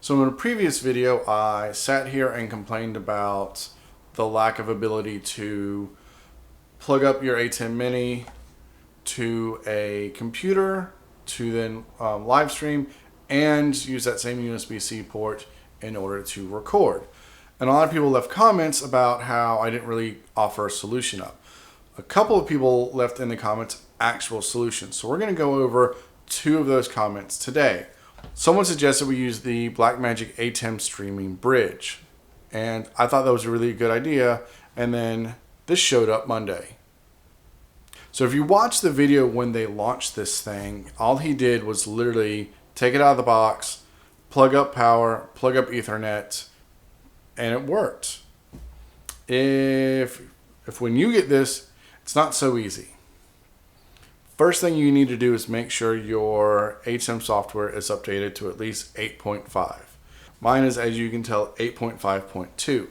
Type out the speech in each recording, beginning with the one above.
So in a previous video, I sat here and complained about the lack of ability to plug up your ATEM Mini to a computer to then live stream and use that same USB-C port in order to record. And a lot of people left comments about how I didn't really offer a solution up. A couple of people left in the comments actual solutions. So we're going to go over two of those comments today. Someone suggested we use the Blackmagic ATEM streaming bridge. And I thought that was a really good idea. And then this showed up Monday. So if you watch the video when they launched this thing, all he did was literally take it out of the box, plug up power, plug up Ethernet, and it worked. If when you get this, it's not so easy. First thing you need to do is make sure your ATEM software is updated to at least 8.5. Mine is, as you can tell, 8.5.2.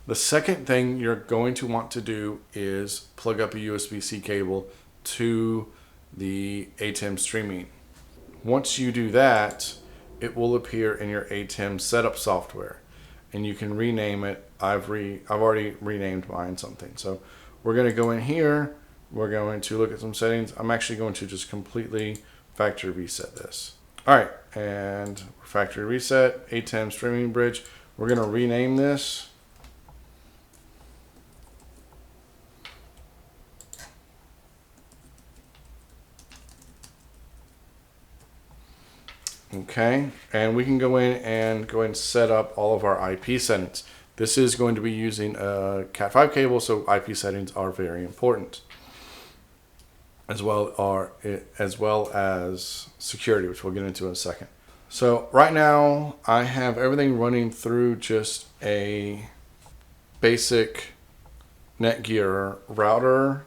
The second thing you're going to want to do is plug up a USB-C cable to the ATEM streaming. Once you do that, it will appear in your ATEM setup software, and you can rename it. I've already renamed mine something. So we're going to go in here. We're going to look at some settings. I'm actually going to just completely factory reset this. All right, and factory reset, ATEM streaming bridge. We're going to rename this. Okay, and we can go in and set up all of our IP settings. This is going to be using a Cat5 cable, so IP settings are very important, as well as security, which we'll get into in a second. So right now I have everything running through just a basic Netgear router,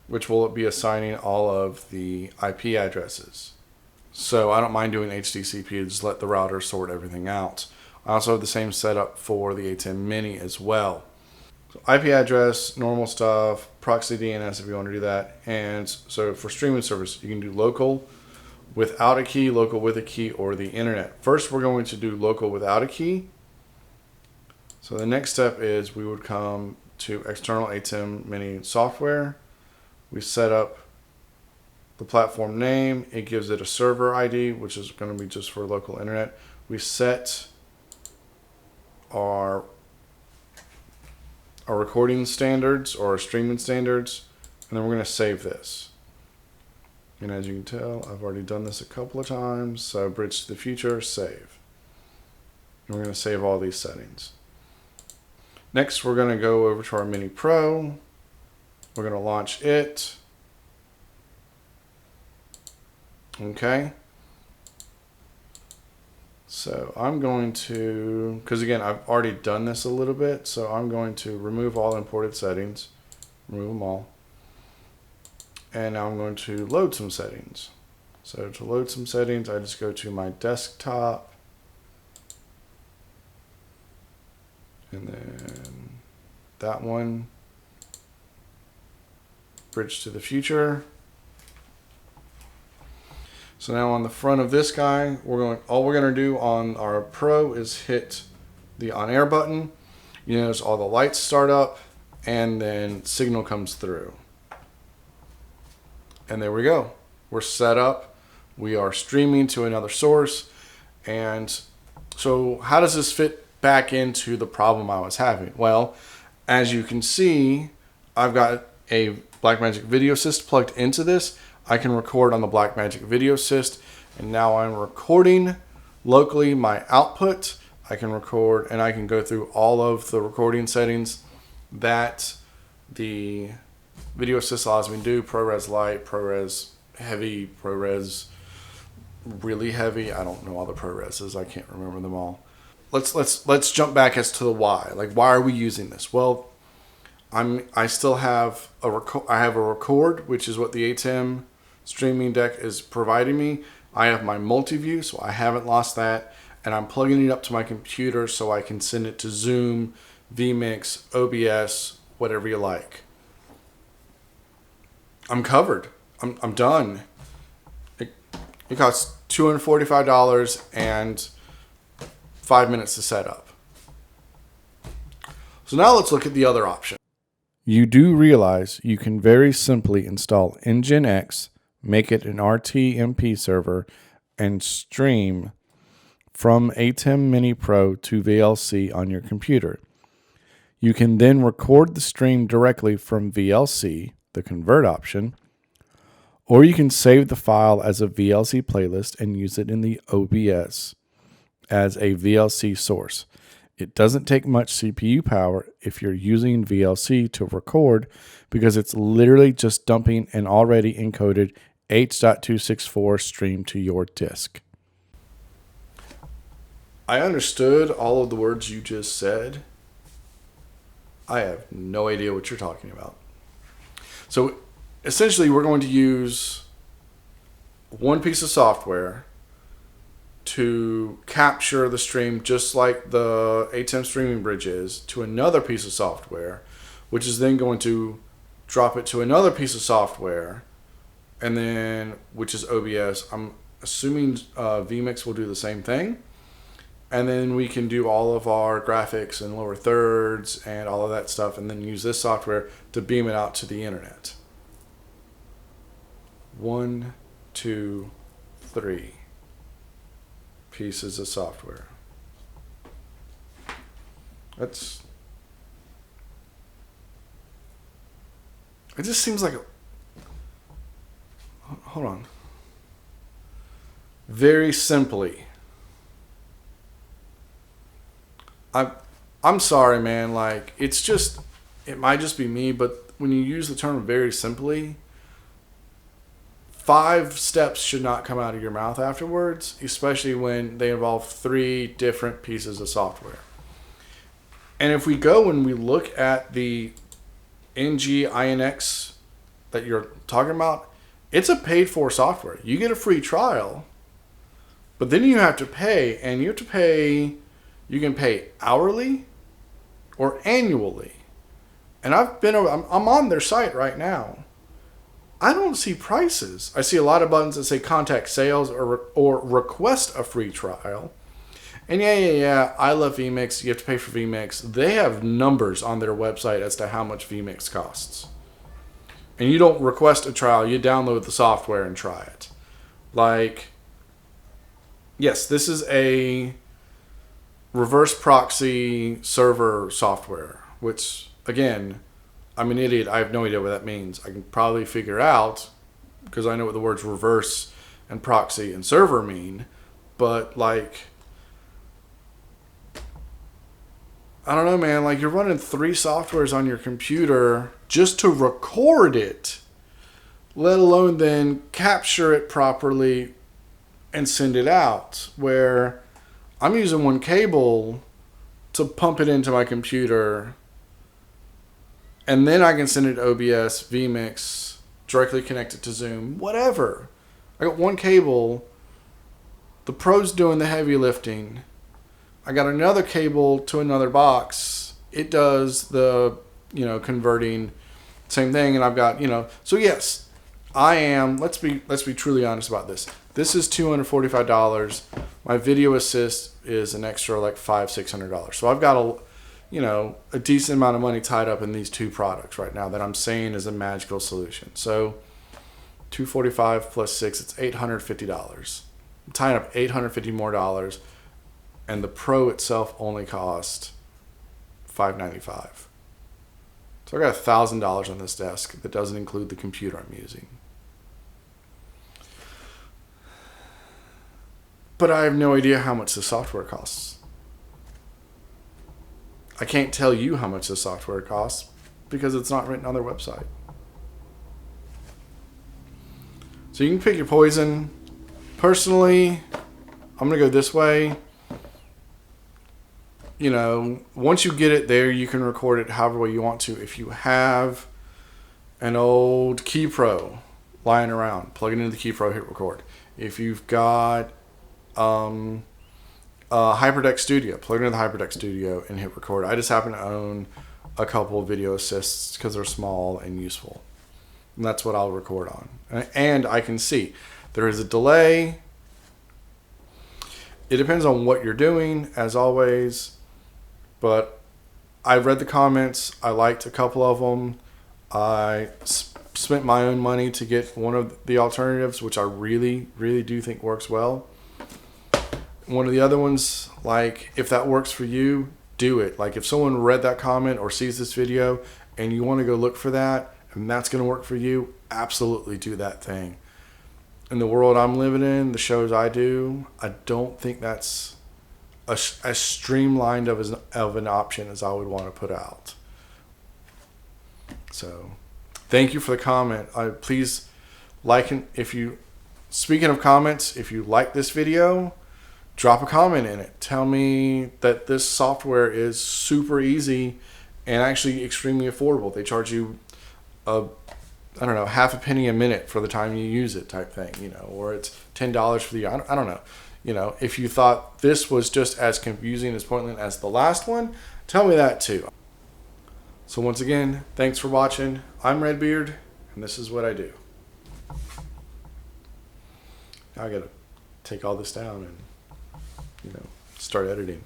which will be assigning all of the IP addresses. So I don't mind doing HDCP, just let the router sort everything out. I also have the same setup for the ATEM Mini as well. So IP address, normal stuff, proxy DNS if you want to do that. And so for streaming service, you can do local without a key, local with a key, or the internet. First, we're going to do local without a key. So the next step is we would come to external ATEM Mini software. We set up the platform name. It gives it a server ID, which is going to be just for local internet. We set our recording standards or our streaming standards, and then we're going to save this. And as you can tell, I've already done this a couple of times. So bridge to the future, save. And we're going to save all these settings. Next, we're going to go over to our Mini Pro. We're going to launch it. Okay. So I'm going to, because again, I've already done this a little bit, so I'm going to remove all imported settings, remove them all. And now I'm going to load some settings. So to load some settings, I just go to my desktop. And then that one, bridge to the future. So now on the front of this guy, all we're going to do on our Pro is hit the on air button. You notice all the lights start up and then signal comes through. And there we go. We're set up. We are streaming to another source. And so how does this fit back into the problem I was having? Well, as you can see, I've got a Blackmagic Video Assist plugged into this. I can record on the Blackmagic Video Assist, and now I'm recording locally my output. I can record, and I can go through all of the recording settings that the Video Assist allows me to do: ProRes Light, ProRes Heavy, ProRes Really Heavy. I don't know all the ProReses. I can't remember them all. Let's jump back as to the why. Like, why are we using this? Well, I still have a record, which is what the ATEM streaming deck is providing me. I have my multi-view, so I haven't lost that, and I'm plugging it up to my computer so I can send it to Zoom, vMix, OBS, whatever you like. I'm covered. I'm done. It costs $245, and 5 minutes to set up. So now let's look at the other option. You do realize you can very simply install Nginx, make it an RTMP server, and stream from ATEM Mini Pro to VLC on your computer. You can then record the stream directly from VLC, the convert option, or you can save the file as a VLC playlist and use it in the OBS as a VLC source. It doesn't take much CPU power if you're using VLC to record because it's literally just dumping an already encoded H.264 stream to your disk. I understood all of the words you just said. I have no idea what you're talking about. So essentially, we're going to use one piece of software to capture the stream just like the ATEM streaming bridge is to another piece of software, which is then going to drop it to another piece of software, and then which is OBS. I'm assuming vMix will do the same thing. And then we can do all of our graphics and lower thirds and all of that stuff, and then use this software to beam it out to the internet. 1, 2, 3 pieces of software. It just seems like hold on. Very simply. I'm sorry, man. Like, it might just be me, but when you use the term very simply, 5 steps should not come out of your mouth afterwards, especially when they involve 3 different pieces of software. And if we go and we look at the Nginx that you're talking about, it's a paid for software. You get a free trial, but then you have to pay, and you have to pay. You can pay hourly or annually. And I'm on their site right now. I don't see prices. I see a lot of buttons that say contact sales or request a free trial. And yeah, I love vMix. You have to pay for vMix. They have numbers on their website as to how much vMix costs. And you don't request a trial. You download the software and try it. Like, yes, this is a reverse proxy server software, which, again, I'm an idiot. I have no idea what that means. I can probably figure out because I know what the words reverse and proxy and server mean, but like, I don't know, man. Like, you're running 3 softwares on your computer just to record it, let alone then capture it properly and send it out, where I'm using one cable to pump it into my computer, and then I can send it to OBS, vMix, directly connect it to Zoom, whatever. I got one cable. The pro's doing the heavy lifting. I got another cable to another box. It does the, converting, same thing. And I've got, so yes, I am, let's be truly honest about this. This is $245. My video assist is an extra like $500-$600. So I've got a decent amount of money tied up in these 2 products right now that I'm saying is a magical solution. So $245 plus 6, it's $850. I'm tying up $850 more dollars, and the Pro itself only cost $595. So I got $1,000 on this desk that doesn't include the computer I'm using. But I have no idea how much the software costs. I can't tell you how much the software costs because it's not written on their website. So you can pick your poison. Personally, I'm going to go this way. Once you get it there, you can record it however way you want to. If you have an old Key Pro lying around, plug it into the Key Pro, hit record. If you've got HyperDeck Studio, plug it into the HyperDeck Studio and hit record. I just happen to own a couple of video assists because they're small and useful. And that's what I'll record on. And I can see there is a delay. It depends on what you're doing, as always. But I've read the comments. I liked a couple of them. I spent my own money to get one of the alternatives, which I really, really do think works well. One of the other ones, like, if that works for you, do it. Like, if someone read that comment or sees this video and you want to go look for that and that's going to work for you, absolutely do that thing. In the world I'm living in, the shows I do, I don't think that's as streamlined of an option as I would want to put out. So thank you for the comment. Please like, if you, speaking of comments, if you like this video, drop a comment in it. Tell me that this software is super easy and actually extremely affordable. They charge you I don't know, half a penny a minute for the time you use it type thing, you know, or it's $10 for the year. I don't know. You know, if you thought this was just as confusing as pointless as the last one, tell me that too. So once again, thanks for watching. I'm Redbeard, and this is what I do. Now I gotta take all this down and, you know, start editing.